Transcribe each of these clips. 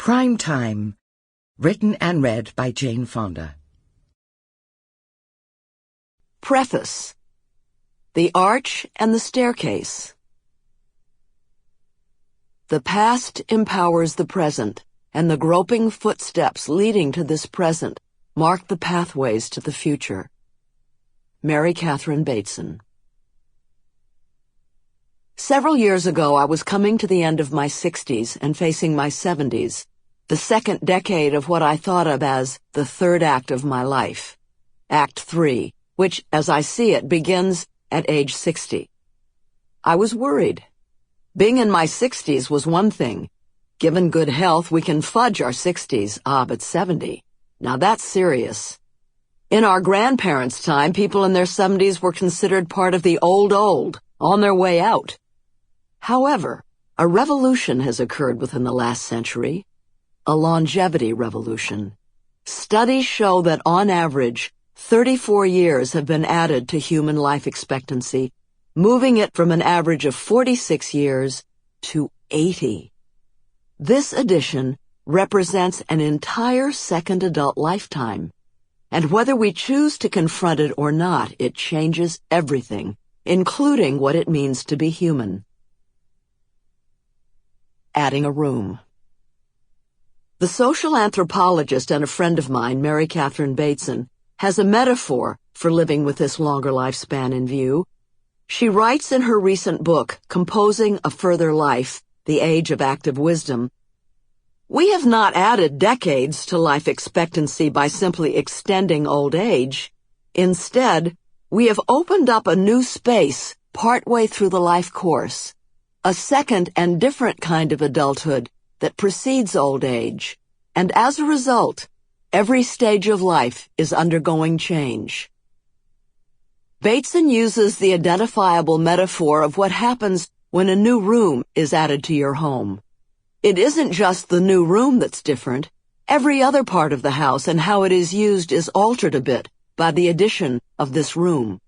Prime Time, written and read by Jane Fonda. Preface. The Arch and the Staircase. The past empowers the present, and the groping footsteps leading to this present mark the pathways to the future. Mary Catherine Bateson. Several years ago, I was coming to the end of my 60s and facing my 70s, the second decade of what I thought of as the third act of my life, Act 3, which, as I see it, begins at age 60. I was worried. Being in my 60s was one thing. Given good health, we can fudge our 60s, but 70. Now that's serious. In our grandparents' time, people in their 70s were considered part of the old, on their way out. However, a revolution has occurred within the last century, a longevity revolution. Studies show that on average, 34 years have been added to human life expectancy, moving it from an average of 46 years to 80. This addition represents an entire second adult lifetime, and whether we choose to confront it or not, it changes everything, including what it means to be human. Adding a room. The social anthropologist and a friend of mine, Mary Catherine Bateson, has a metaphor for living with this longer lifespan in view. She writes in her recent book, Composing a Further Life, The Age of Active Wisdom, "We have not added decades to life expectancy by simply extending old age. Instead, we have opened up a new space partway through the life course, a second and different kind of adulthood that precedes old age, and as a result, every stage of life is undergoing change." Bateson uses the identifiable metaphor of what happens when a new room is added to your home. It isn't just the new room that's different. Every other part of the house and how it is used is altered a bit by the addition of this room.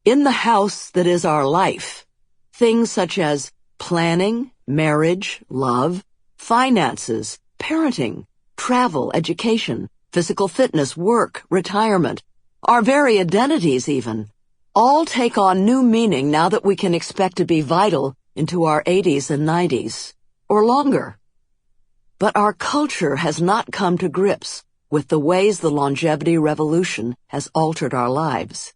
In the house that is our life, things such as planning, marriage, love, finances, parenting, travel, education, physical fitness, work, retirement, our very identities even, all take on new meaning now that we can expect to be vital into our 80s and 90s, or longer. But our culture has not come to grips with the ways the longevity revolution has altered our lives.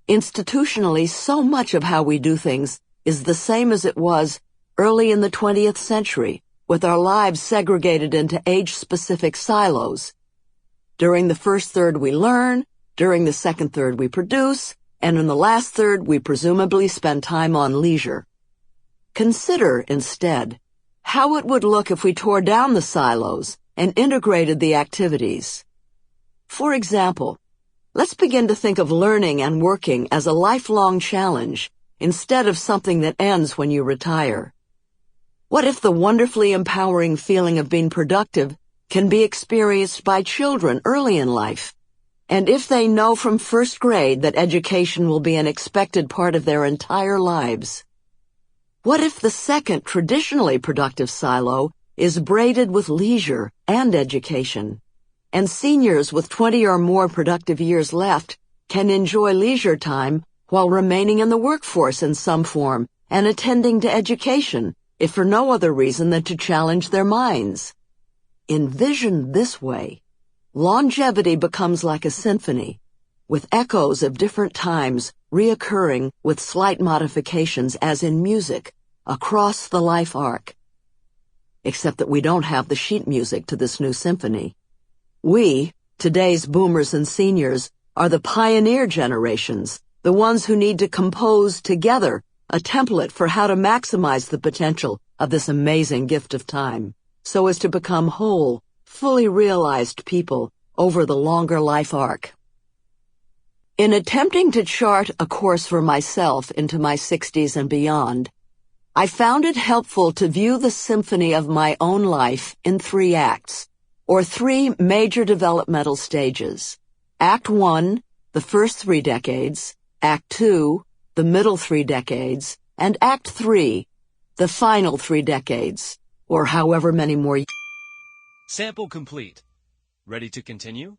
Institutionally, so much of how we do things is the same as it was early in the 20th century, with our lives segregated into age-specific silos. During the first third we learn, during the second third we produce, and in the last third we presumably spend time on leisure. Consider, instead, how it would look if we tore down the silos and integrated the activities. For example, let's begin to think of learning and working as a lifelong challenge instead of something that ends when you retire. What if the wonderfully empowering feeling of being productive can be experienced by children early in life? And if they know from first grade that education will be an expected part of their entire lives? What if the second traditionally productive silo is braided with leisure and education, and seniors with 20 or more productive years left can enjoy leisure time while remaining in the workforce in some form and attending to education, if for no other reason than to challenge their minds? Envisioned this way, longevity becomes like a symphony, with echoes of different times reoccurring with slight modifications as in music across the life arc. Except that we don't have the sheet music to this new symphony. We, today's boomers and seniors, are the pioneer generations, the ones who need to compose together a template for how to maximize the potential of this amazing gift of time, so as to become whole, fully realized people over the longer life arc. In attempting to chart a course for myself into my 60s and beyond, I found it helpful to view the symphony of my own life in 3 acts, or 3 major developmental stages. Act 1, the first 3 decades, Act 2, the middle 3 decades, and Act 3, the final 3 decades, or however many more. Sample complete. Ready to continue?